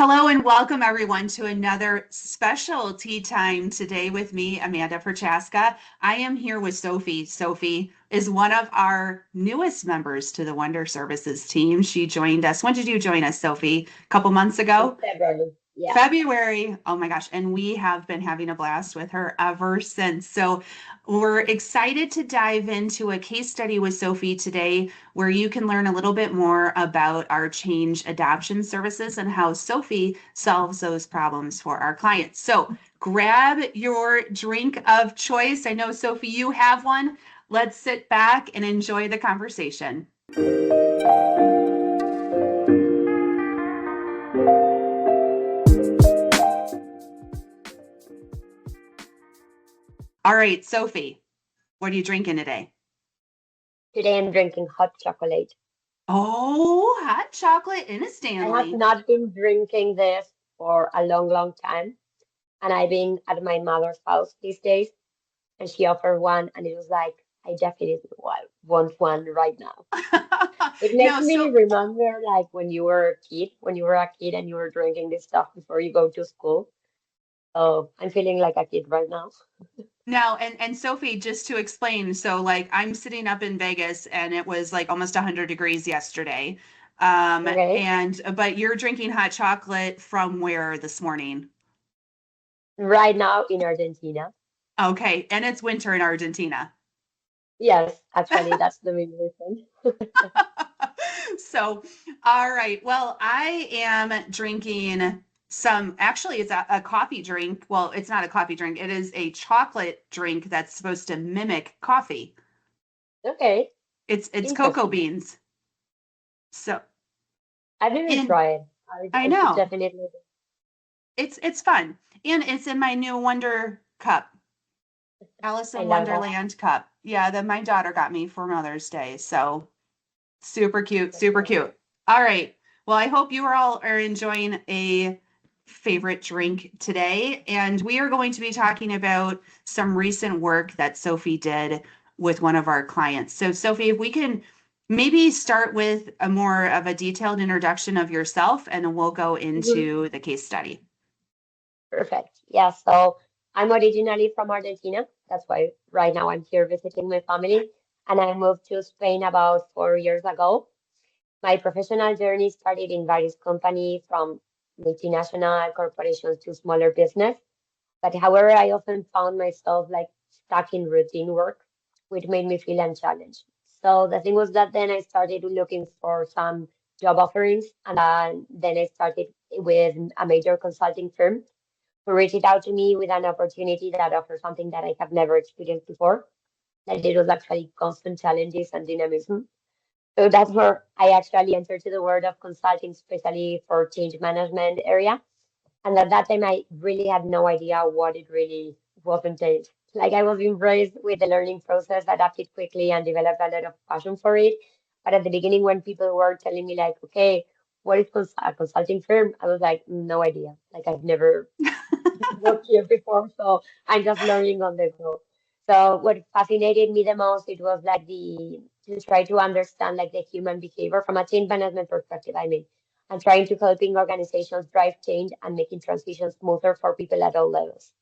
Hello and welcome everyone to another special tea time today with me, Amanda Prochaska. I am here with Sophie. Sophie is one of our newest members to the Wonder Services team. She joined us. When did you join us, Sophie? A couple months In ago? February. Yeah. February. Oh my gosh. And we have been having a blast with her ever since. So we're excited to dive into a case study with Sophie today where you can learn a little bit more about our change adoption services and how Sophie solves those problems for our clients. So grab your drink of choice. I know, Sophie, you have one. Let's sit back and enjoy the conversation. All right, Sophie, what are you drinking today? Today I'm drinking hot chocolate. Oh, hot chocolate in a I have Stanley. not been drinking this for a long, long time. And I've been at my mother's house these days, and she offered one, and it was like, I definitely want one right now. It makes Now, me so remember like when you were a kid and you were drinking this stuff before you go to school. So I'm feeling like a kid right now. now and Sophie, just to explain, so like I'm sitting up in Vegas and it was like almost 100 degrees yesterday. Okay. And but you're drinking hot chocolate from where this morning? Right now in Argentina. Okay, and it's winter in Argentina. Yes, actually, that's the main reason. So, all right. Well, I am drinking actually, it's a coffee drink. Well, it's not a coffee drink. It is a chocolate drink that's supposed to mimic coffee. Okay. It's cocoa Interesting. beans. So, I've never and tried. I I should know definitely. it's fun. And it's in my new Wonder cup, Alice I in love that. Wonderland cup. Yeah, that my daughter got me for Mother's Day. So, super cute, That's super nice. cute. All right. Well, I hope you all are enjoying a favorite drink today. And we are going to be talking about some recent work that Sophie did with one of our clients. So, Sophie, if we can maybe start with a more of a detailed introduction of yourself, and then we'll go Mhm. into the case study. Perfect. Yeah, so I'm originally from Argentina. That's why right now I'm here visiting my family. And I moved to Spain about 4 years ago. My professional journey started in various companies from multinational corporations to smaller business. But however, I often found myself like stuck in routine work, which made me feel unchallenged. So the thing was that then I started looking for some job offerings, and then I started with a major consulting firm who reached out to me with an opportunity that offered something that I have never experienced before. That it was actually constant challenges and dynamism. So that's where I actually entered to the world of consulting, especially for change management area. And at that time, I really had no idea what it really was entailed. Like I was embraced with the learning process, adapted quickly, and developed a lot of passion for it. But at the beginning, when people were telling me like, "Okay, what is a consulting firm?" I was like, "No idea. Like I've never worked here before, so I'm just learning on the go." So what fascinated me the most, it was like the to try to understand like the human behavior from a change management perspective. I mean, and trying to helping organizations drive change and making transitions smoother for people at all levels.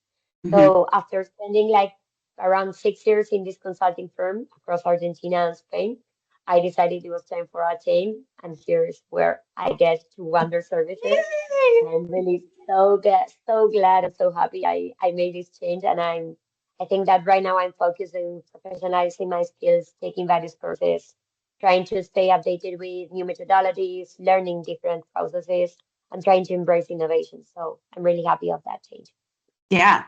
Mhm. So after spending like around 6 years in this consulting firm across Argentina and Spain, I decided it was time for a change, and here's where I get to Wonder Services. Yay! And I'm really so glad and so happy I made this change. And I think that right now I'm focusing professionalizing my skills, taking various courses, trying to stay updated with new methodologies, learning different processes, and trying to embrace innovation. So I'm really happy of that change. Yeah.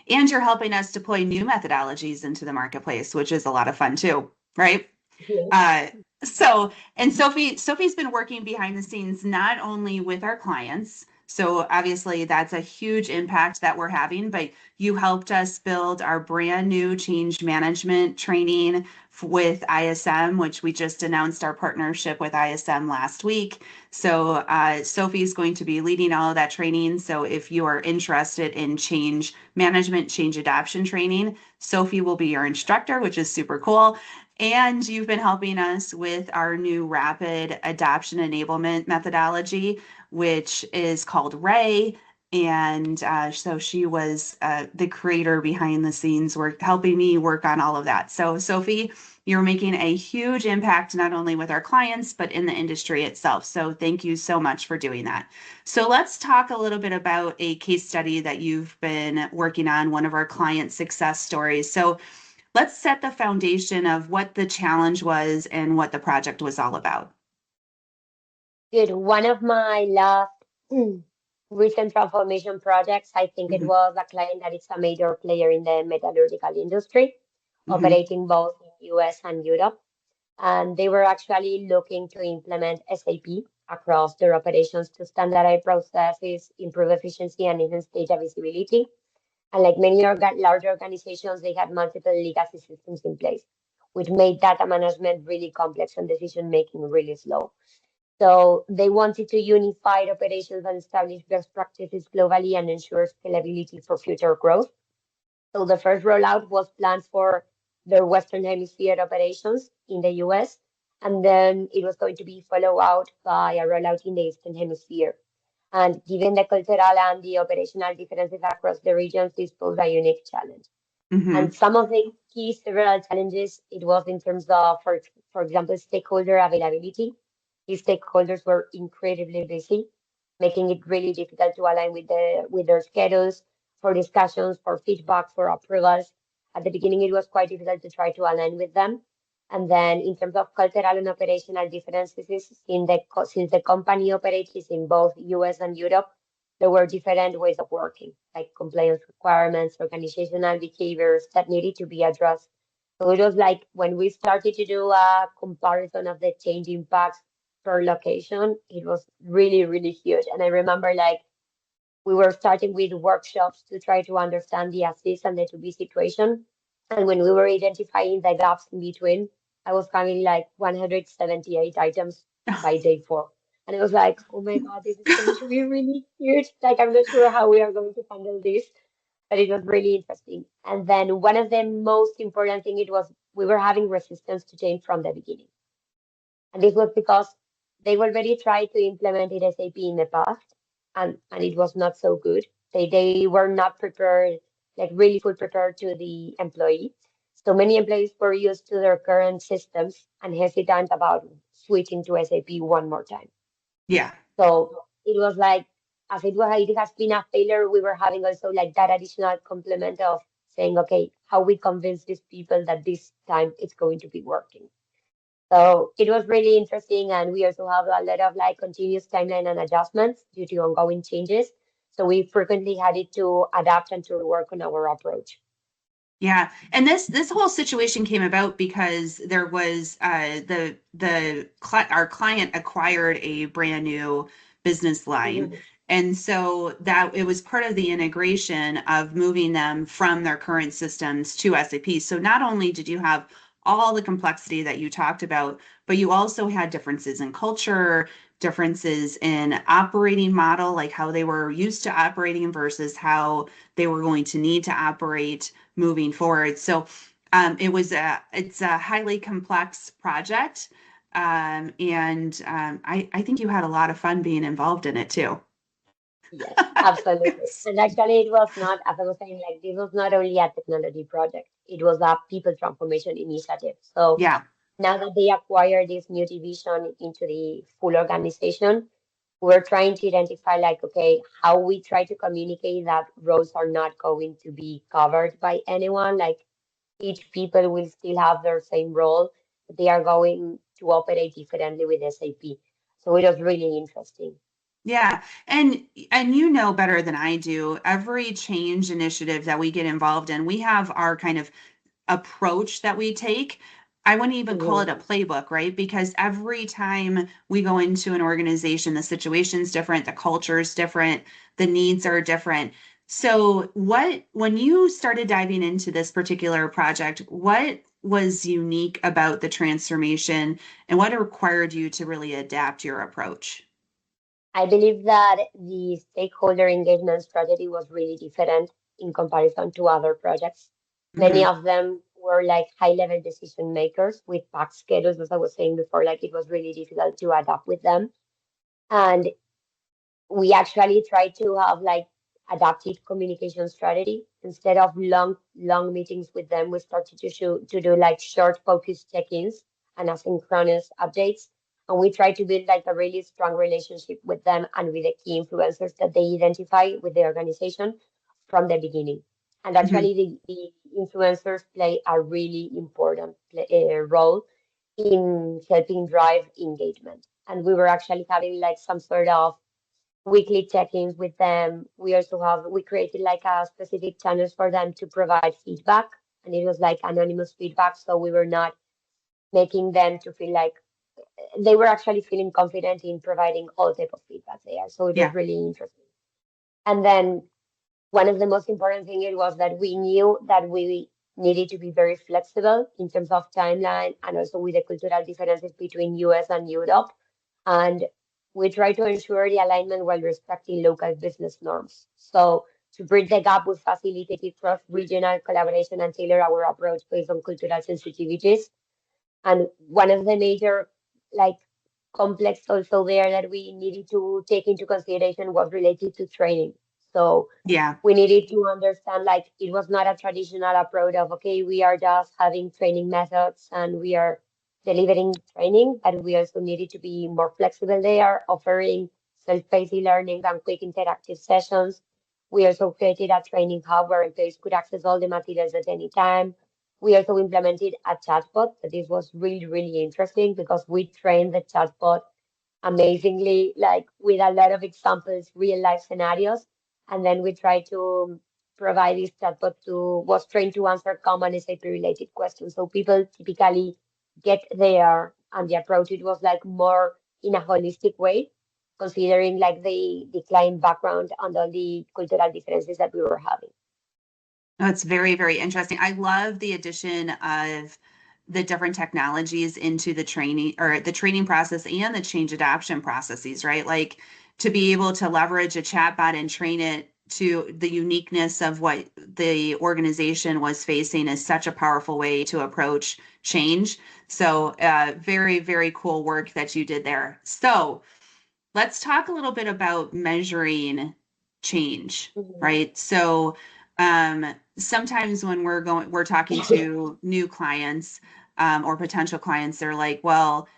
And you're helping us deploy new methodologies into the marketplace, which is a lot of fun too, right? Yes. Uh, and Sophie's been working behind the scenes not only with our clients, so obviously that's a huge impact that we're having, but you helped us build our brand new change management training with ISM, which we just announced our partnership with ISM last week. So Sophie's going to be leading all of that training. So if you are interested in change management, change adoption training, Sophie will be your instructor, which is super cool. And you've been helping us with our new rapid adoption enablement methodology, which is called Ray. And so she was the creator behind the scenes, work helping me work on all of that. So, Sophie, you're making a huge impact not only with our clients, but in the industry itself. So, thank you so much for doing that. So, let's talk a little bit about a case study that you've been working on, one of our client success stories. So, let's set the foundation of what the challenge was and what the project was all about. Good. One of my last recent transformation projects, I think it Hmm. was a client that is a major player in the metallurgical industry, Hmm. operating both in US and Europe. And they were actually looking to implement SAP across their operations to standardize processes, improve efficiency, and enhance data visibility. And like many large organizations, they had multiple legacy systems in place, which made data management really complex and decision making really slow. So they wanted to unify operations and establish best practices globally and ensure scalability for future growth. So the first rollout was planned for their Western Hemisphere operations in the US, and then it was going to be followed out by a rollout in the Eastern Hemisphere. And given the cultural and the operational differences across the regions, this posed a unique challenge. Hmm. And some of the key several challenges it was in terms of, for example, stakeholder availability. These stakeholders were incredibly busy, making it really difficult to align with their schedules for discussions, for feedback, for approvals. At the beginning, it was quite difficult to try to align with them. And then in terms of cultural and operational differences, since the company operates in both US and Europe, there were different ways of working, like compliance requirements, organizational behaviors that needed to be addressed. So it was like when we started to do a comparison of the change impacts per location, it was really, really huge. And I remember like we were starting with workshops to try to understand the assist and the to be situation. And when we were identifying the gaps in between, I was having like 178 items by day 4. And it was like, oh my God, this is going to be really huge. Like, I'm not sure how we are going to handle this, but it was really interesting. And then one of the most important thing it was we were having resistance to change from the beginning. And this was because they already tried to implement it SAP in the past, and it was not so good. They were not prepared, like really full prepared to the employee. So many employees were used to their current systems and hesitant about switching to SAP one more time. Yeah. So it was like, as it has been a failure, we were having also like that additional complement of saying, okay, how we convince these people that this time it's going to be working. So it was really interesting. And we also have a lot of like continuous timeline and adjustments due to ongoing changes. So we frequently had it to adapt and to work on our approach. Yeah, and this whole situation came about because there was our client acquired a brand new business line, Mhm. and so that it was part of the integration of moving them from their current systems to SAP. So not only did you have all the complexity that you talked about, but you also had differences in culture, differences in operating model, like how they were used to operating versus how they were going to need to operate moving forward. So it's a highly complex project. I think you had a lot of fun being involved in it too. Yes, absolutely. And actually, it was not, as I was saying, like this was not only a technology project, it was a people transformation initiative. So Yeah. now that they acquired this new division into the full organization, we're trying to identify like, okay, how we try to communicate that roles are not going to be covered by anyone. Like each people will still have their same role, but they are going to operate differently with SAP. So it was really interesting. Yeah, and you know better than I do, every change initiative that we get involved in, we have our kind of approach that we take. I wouldn't even call Mhm. it a playbook, right? Because every time we go into an organization, the situation's different, the culture's different, the needs are different. So, when you started diving into this particular project, what was unique about the transformation and what required you to really adapt your approach? I believe that the stakeholder engagement strategy was really different in comparison to other projects. Many Hmm. of them were like high level decision makers with packed schedules, as I was saying before, like it was really difficult to adapt with them. And we actually try to have like adaptive communication strategy. Instead of long meetings with them, we started to do like short focused check-ins and asynchronous updates. And we try to build like a really strong relationship with them and with the key influencers that they identify with the organization from the beginning. And Mhm. actually, the influencers play a really important role in helping drive engagement. And we were actually having like some sort of weekly check-ins with them. We created like a specific channels for them to provide feedback, and it was like anonymous feedback, so we were not making them to feel like they were actually feeling confident in providing all type of feedback there. So it was Yeah. really interesting. And then one of the most important thing it was that we knew that we needed to be very flexible in terms of timeline and also with the cultural differences between US and Europe. And we try to ensure the alignment while respecting local business norms. So to bridge the gap, we facilitated cross-regional collaboration and tailor our approach based on cultural sensitivities. And one of the major like complex also there that we needed to take into consideration was related to training. So Yeah. we needed to understand like it was not a traditional approach of okay, we are just having training methods and we are delivering training, but we also needed to be more flexible there, offering self-paced learning and quick interactive sessions. We also created a training hub where employees could access all the materials at any time. We also implemented a chatbot. This was really, really interesting because we trained the chatbot amazingly, like with a lot of examples, real life scenarios. And then we try to provide this chatbot was trained to answer common SAP related questions. So people typically get there and the approach, it was like more in a holistic way, considering like the client background and all the cultural differences that we were having. Oh, it's very, very interesting. I love the addition of the different technologies into the training or the training process and the change adoption processes, right? Like to be able to leverage a chatbot and train it to the uniqueness of what the organization was facing is such a powerful way to approach change. So, very, very cool work that you did there. So, let's talk a little bit about measuring change, Mhm. right? So, sometimes when we're talking to new clients, or potential clients, they're like, well,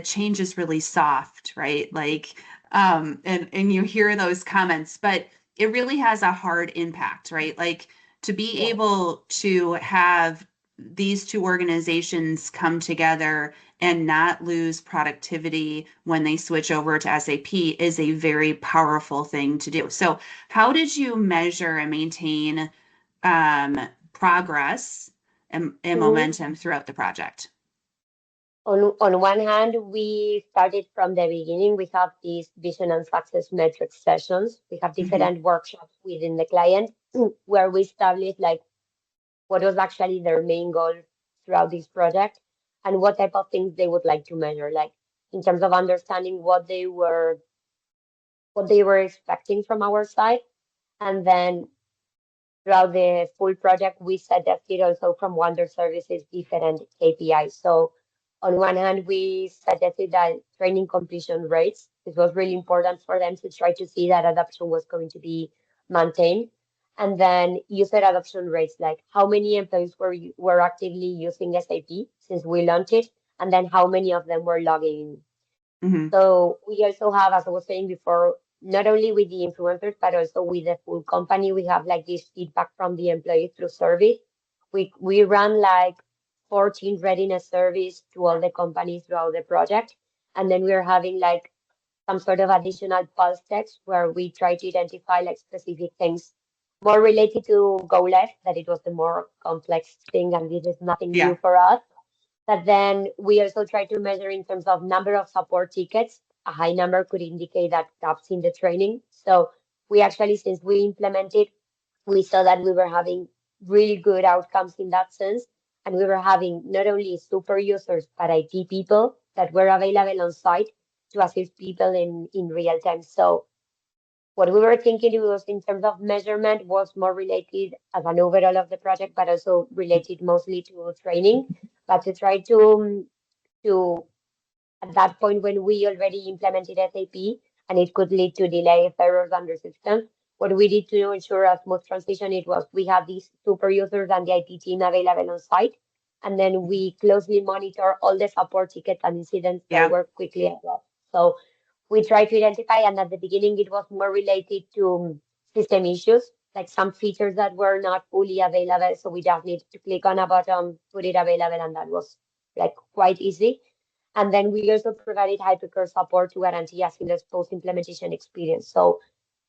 change is really soft, right? Like, and you hear those comments, but it really has a hard impact, right? Like to be Yeah. able to have these two organizations come together and not lose productivity when they switch over to SAP is a very powerful thing to do. So, how did you measure and maintain progress and Mhm. momentum throughout the project? On one hand, we started from the beginning. We have these vision and success metrics sessions. We have Hmm. different workshops within the client where we establish like what was actually their main goal throughout this project and what type of things they would like to measure, like in terms of understanding what they were expecting from our side. And then throughout the full project, we suggested also from Wonder Services different KPIs. So on one hand, we suggested that training completion rates. It was really important for them to try to see that adoption was going to be maintained. And then user adoption rates, like how many employees were actively using SAP since we launched it, and then how many of them were logging in. Hmm. So we also have, as I was saying before, not only with the influencers, but also with the full company, we have like this feedback from the employees through surveys. We run like 14 readiness surveys to all the companies throughout the project. And then we're having like some sort of additional pulse text where we try to identify like specific things more related to go live, that it was the more complex thing and this is nothing new Yeah. for us. But then we also try to measure in terms of number of support tickets. A high number could indicate that gaps in the training. So we actually, since we implemented, we saw that we were having really good outcomes in that sense. And we were having not only super users, but IT people that were available on site to assist people in real time. So what we were thinking it was in terms of measurement was more related as an overall of the project, but also related mostly to training. But to try to at that point when we already implemented SAP and it could lead to delay errors on the system. What we did to ensure a smooth transition, it was we have these super users and the IT team available on site, and then we closely monitor all the support tickets and incidents that Yeah. were quickly addressed. So we try to identify, and at the beginning it was more related to system issues, like some features that were not fully available. So we just needed to click on a button, put it available, and that was like quite easy. And then we also provided hypercare support to guarantee a seamless post-implementation experience. So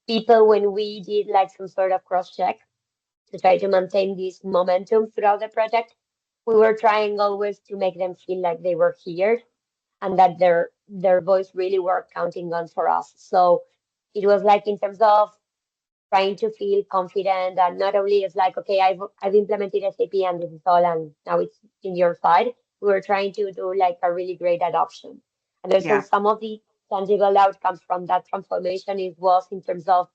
people, when we did like some sort of cross-check to try to maintain this momentum throughout the project, we were trying always to make them feel like they were here and that their voice really were counting on for us. So it was like in terms of trying to feel confident and not only it's like, okay, I've implemented SAP and this is all and now it's in your side. We were trying to do like a really great adoption. And also Yeah. some of the tangible outcomes from that transformation is was in terms of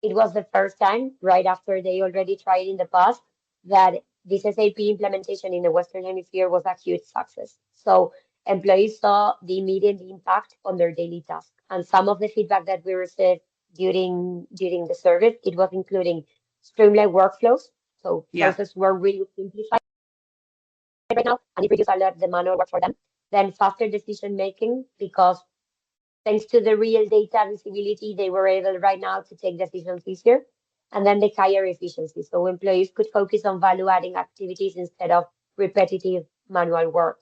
it was the first time, right after they already tried in the past, that this SAP implementation in the Western Hemisphere was a huge success. So employees saw the immediate impact on their daily tasks. And some of the feedback that we received during the service, it was including streamlined workflows. So Yeah. processes were really simplified right now, and it reduced a lot of the manual work for them. Then faster decision making because thanks to the real data visibility, they were able right now to take decisions easier. And then the higher efficiency. So employees could focus on value adding activities instead of repetitive manual work.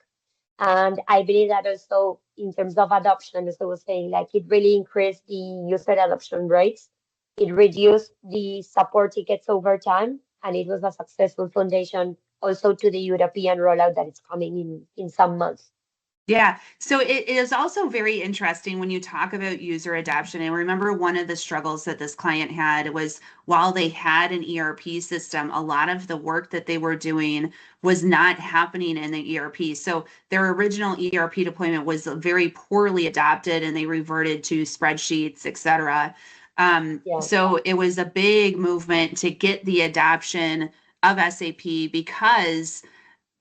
And I believe that also in terms of adoption, as I was saying, like it really increased the user adoption rates. It reduced the support tickets over time, and it was a successful foundation also to the European rollout that is coming in some months. Yeah. So it is also very interesting when you talk about user adoption. And remember, one of the struggles that this client had was while they had an ERP system, a lot of the work that they were doing was not happening in the ERP. So their original ERP deployment was very poorly adopted and they reverted to spreadsheets, et cetera. Yeah. So it was a big movement to get the adoption of SAP because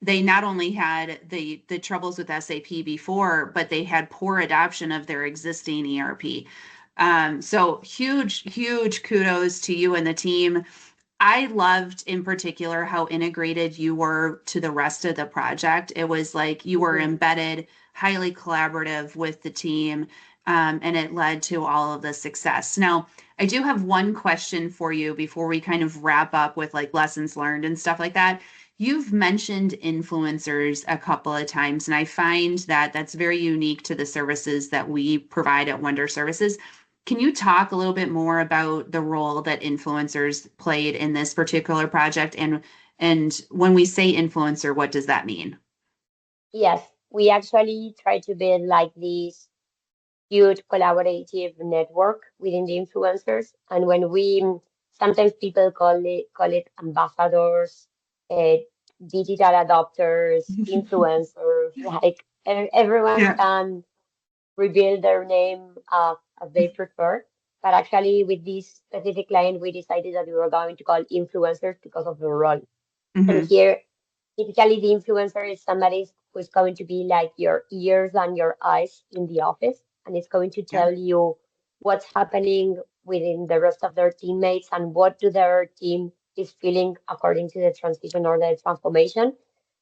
they not only had the troubles with SAP before, but they had poor adoption of their existing ERP. So huge kudos to you and the team. I loved in particular how integrated you were to the rest of the project. It was like you were Mhm. embedded, highly collaborative with the team, and it led to all of the success. Now, I do have one question for you before we kind of wrap up with like lessons learned and stuff like that. You've mentioned influencers a couple of times, and I find that that's very unique to the services that we provide at Wonder Services. Can you talk a little bit more about the role that influencers played in this particular project? And when we say influencer, what does that mean? Yes, we actually try to build like this huge collaborative network within the influencers. And when we sometimes people call it ambassadors, uh, digital adopters, influencers, like everyone Yeah. can reveal their name as they prefer. But actually, with this specific client, we decided that we were going to call influencers because of the role. And Hmm. here typically, the influencer is somebody who's going to be like your ears and your eyes in the office, and it's going to Yeah. tell you what's happening within the rest of their teammates and what do their team is feeling according to the transition or the transformation.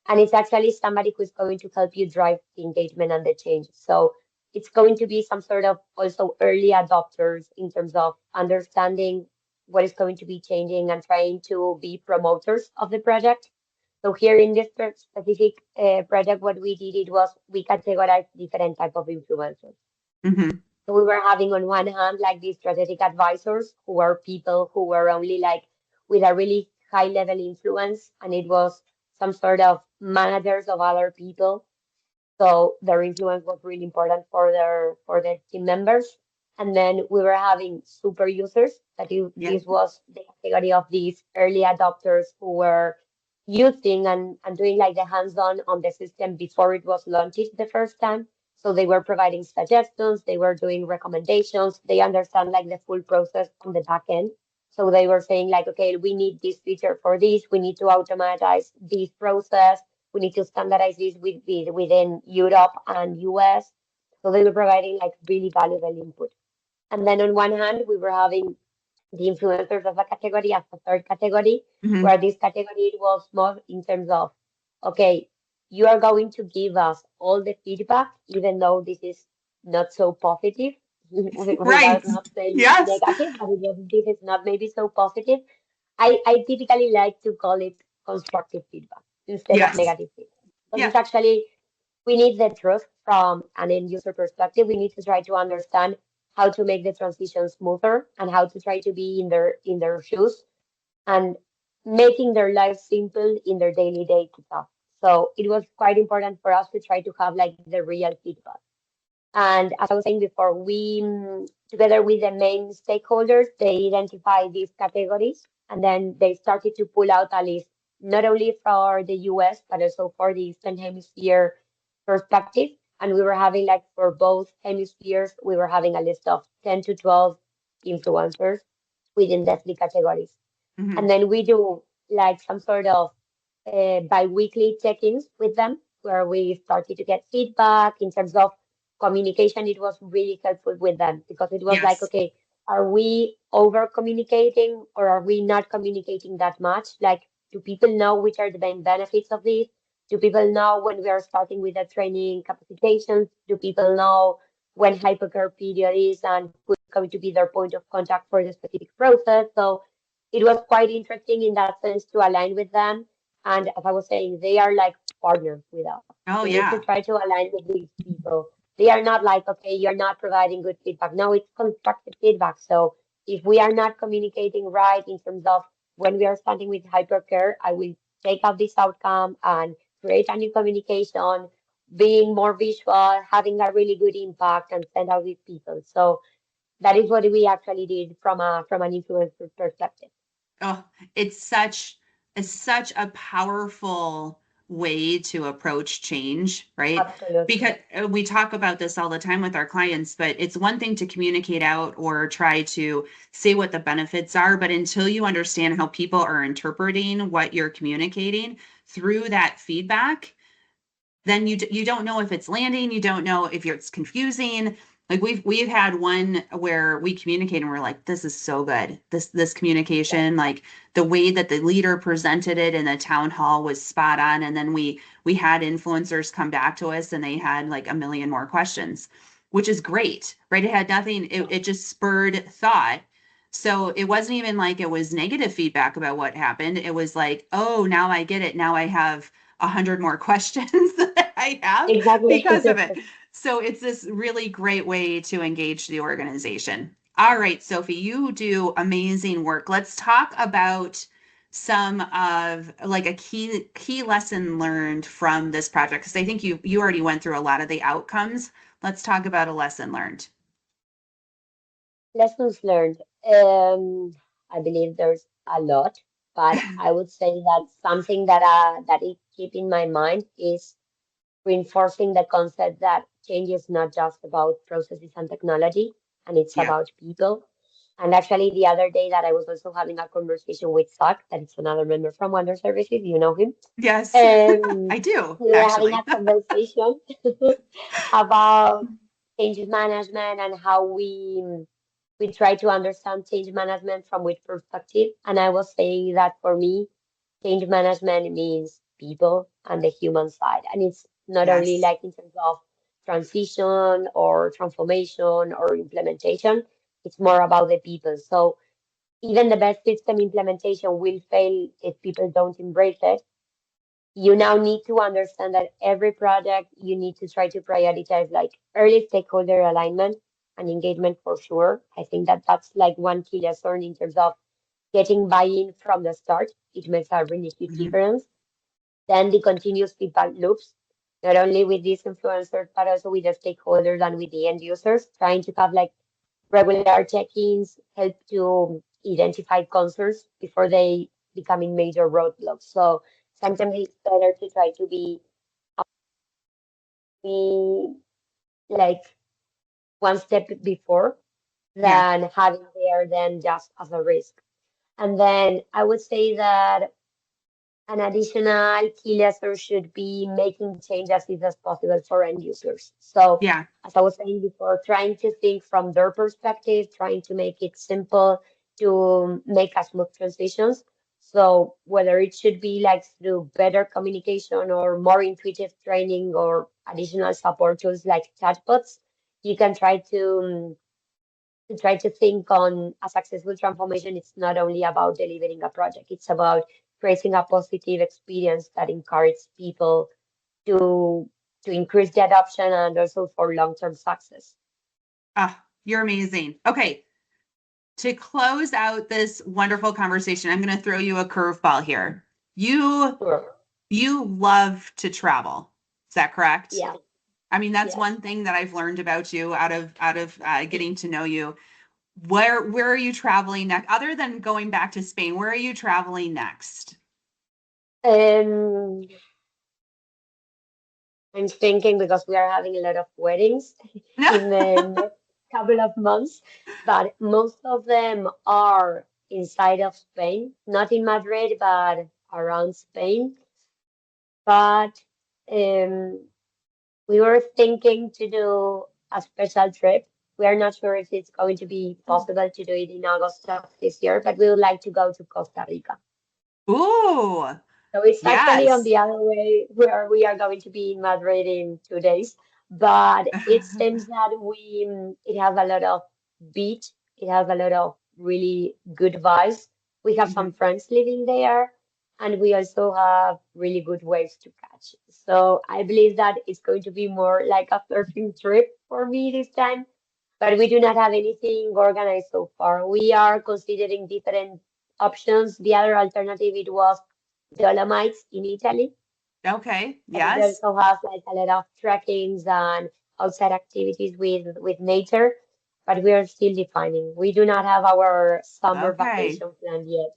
And it's actually somebody who's going to help you drive the engagement and the change. So it's going to be some sort of also early adopters in terms of understanding what is going to be changing and trying to be promoters of the project. So here in this specific project, what we did it was we categorized different type of influencers. Hmm. So we were having on one hand like these strategic advisors who were people who were only like with a really high level influence, and it was some sort of managers of other people, so their influence was really important for their team members. And then we were having super users. Yeah. This was the category of these early adopters who were using and doing like the hands-on on the system before it was launched the first time. So they were providing suggestions, they were doing recommendations, they understand like the full process on the back end. So they were saying like, okay, we need this feature for this, we need to automatize this process, we need to standardize this within Europe and US. So they were providing like really valuable input. And then on one hand, we were having the influencers as a category, as a third category, Hmm. where this category was more in terms of, okay, you are going to give us all the feedback, even though this is not so positive, Right. without not saying Yes. negative, but this is not maybe so positive. I typically like to call it constructive feedback instead of Yes. negative feedback. Because Yeah. it's actually, we need the truth from an end user perspective. We need to try to understand how to make the transition smoother and how to try to be in their shoes and making their lives simple in their daily day stuff. So it was quite important for us to try to have like the real feedback. And as I was saying before, we, together with the main stakeholders, they identified these categories and then they started to pull out a list, not only for the US, but also for the Eastern Hemisphere perspective. And we were having, like, for both hemispheres, we were having a list of 10 to 12 influencers within the three categories. Hmm. And then we do like some sort of bi-weekly check-ins with them where we started to get feedback in terms of communication. It was really helpful with them because it was like, Yes. okay, are we over communicating or are we not communicating that much? Like, do people know which are the main benefits of this? Do people know when we are starting with the training capacitations? Do people know when hypercare period is and who's going to be their point of contact for the specific process? So it was quite interesting in that sense to align with them. And as I was saying, they are like partners with us. Oh, We need to yeah. try to align with these people. They are not like, okay, you're not providing good feedback. No, it's constructive feedback. So if we are not communicating right in terms of when we are starting with hypercare, I will take out this outcome and create a new communication, being more visual, having a really good impact and send out with people. So that is what we actually did from an influencer perspective. Oh, it's such a powerful way to approach change, right? Absolutely. Because we talk about this all the time with our clients, but it's one thing to communicate out or try to say what the benefits are, but until you understand how people are interpreting what you're communicating through that feedback, then you don't know if it's landing, you don't know if it's confusing. Like we've had one where we communicate and we're like, this is so good. This Yeah. communication, like the way that the leader presented it in the town hall was spot on. And then we had influencers come back to us and they had like a million more questions, which is great, right? It had nothing, it just spurred thought. So it wasn't even like it was negative feedback about what happened. It was like, oh, now I get it. Now I have 100 more questions that I have Exactly. because of it. So it's this really great way to engage the organization. All right, Sophie, you do amazing work. Let's talk about some of like a key lesson learned from this project because I think you already went through a lot of the outcomes. Let's talk about a lesson learned. Lessons learned. I believe there's a lot, but I would say that something that I keep in my mind is reinforcing the concept that change is not just about processes and technology, and it's Yeah. about people. And actually, the other day that I was also having a conversation with Zach, that is another member from Wonder Services, you know him. Yes, Um, I do we were having actually. a conversation about change management and how we try to understand change management from which perspective. And I was saying that for me, change management means people and the human side. And it's not only Yes. like in terms of transition or transformation or implementation, it's more about the people. So even the best system implementation will fail if people don't embrace it. You now need to understand that every project you need to try to prioritize like early stakeholder alignment and engagement for sure. I think that that's like one key lesson in terms of getting buy-in from the start. It makes a really huge Mhm. difference. Then the continuous feedback loops, not only with these influencers, but also with the stakeholders and with the end users, trying to have like regular check-ins, help to identify concerns before they becoming major roadblocks. So sometimes it's better to try to be like one step before Yeah. than having there then just as a risk. And then I would say that An additional key lesson should be making change as easy as possible for end users. So, Yeah. as I was saying before, trying to think from their perspective, trying to make it simple to make a smooth transitions. So, whether it should be like through better communication or more intuitive training or additional support tools like chatbots, you can try to think on a successful transformation. It's not only about delivering a project, it's about creating a positive experience that encourages people to increase the adoption and also for long-term success. Ah, you're amazing. Okay. To close out this wonderful conversation, I'm going to throw you a curveball here. You Sure. you love to travel. Is that correct? Yeah. I mean, that's Yes. one thing that I've learned about you out of getting to know you. Where are you traveling next? Other than going back to Spain, where are you traveling next? Um, I'm thinking because we are having a lot of weddings No. in the next couple of months, but most of them are inside of Spain, not in Madrid, but around Spain. But um, we were thinking to do a special trip. We are not sure if it's going to be possible to do it in August of this year, but we would like to go to Costa Rica. Ooh, So it's actually on yes. the other way where we are going to be in Madrid in 2 days. But it seems that it has a lot of beach. It has a lot of really good vibes. We have some Mhm. friends living there, and we also have really good waves to catch. So I believe that it's going to be more like a surfing trip for me this time. But we do not have anything organized so far. We are considering different options. The other alternative it was Dolomites in Italy, Okay, but it yes. also has like a lot of trekkings and outside activities with nature. But we are still defining. We do not have our summer Okay. vacation planned yet.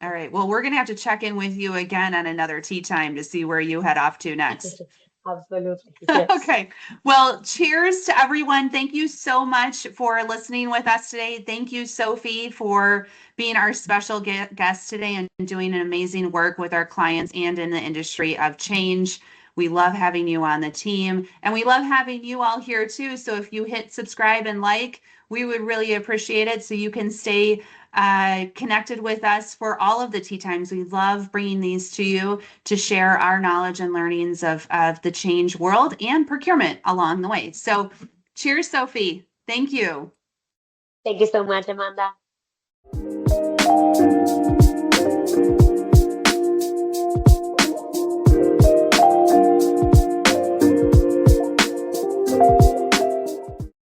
All right. Well, we're gonna have to check in with you again on another tea time to see where you head off to next. Absolutely, yes. Okay. Well, cheers to everyone. Thank you so much for listening with us today. Thank you, Sophie, for being our special guest today and doing an amazing work with our clients and in the industry of change. We love having you on the team and we love having you all here too. So if you hit subscribe and like, we would really appreciate it so you can stay connected with us for all of the tea times. We love bringing these to you to share our knowledge and learnings of the change world and procurement along the way. So cheers, Sophie. Thank you. Thank you so much, Amanda.